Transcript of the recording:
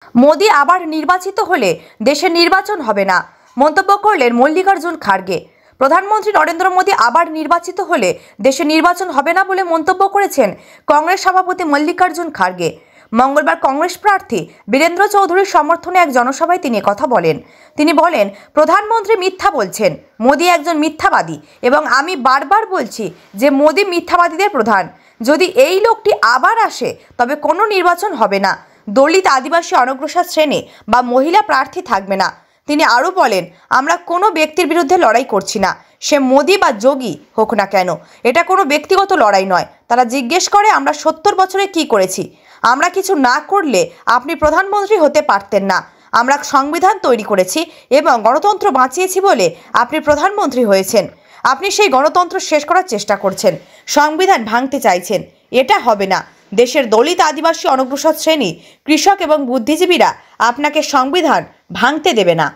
মোদি আবার নির্বাচিত হলে দেশে নির্বাচন হবে না, মন্তব্য করলেন মল্লিকার্জুন খাড়গে। প্রধানমন্ত্রী নরেন্দ্র মোদি আবার নির্বাচিত হলে দেশে নির্বাচন হবে না বলে মন্তব্য করেছেন কংগ্রেস সভাপতি মল্লিকার্জুন খাড়গে। মঙ্গলবার কংগ্রেস প্রার্থী বীরেন্দ্র চৌধুরীর সমর্থনে এক জনসভায় তিনি কথা বলেন। তিনি বলেন, প্রধানমন্ত্রী মিথ্যা বলছেন, মোদি একজন মিথ্যাবাদী এবং আমি বারবার বলছি যে মোদি মিথ্যাবাদীদের প্রধান। যদি এই লোকটি আবার আসে তবে কোনো নির্বাচন হবে না, দলিত, আদিবাসী, অনগ্রসর শ্রেণী বা মহিলা প্রার্থী থাকবে না। তিনি আরও বলেন, আমরা কোনো ব্যক্তির বিরুদ্ধে লড়াই করছি না, সে মোদি বা যোগী হোক না কেন। এটা কোনো ব্যক্তিগত লড়াই নয়। তারা জিজ্ঞেস করে আমরা 70 বছরে কি করেছি। আমরা কিছু না করলে আপনি প্রধানমন্ত্রী হতে পারতেন না। আমরা সংবিধান তৈরি করেছি এবং গণতন্ত্র বাঁচিয়েছি বলে আপনি প্রধানমন্ত্রী হয়েছেন। আপনি সেই গণতন্ত্র শেষ করার চেষ্টা করছেন, সংবিধান ভাঙতে চাইছেন। এটা হবে না। দেশের দলিত, আদিবাসী, অনগ্রসর শ্রেণী, কৃষক এবং বুদ্ধিজীবীরা আপনাকে সংবিধান ভাঙতে দেবে না।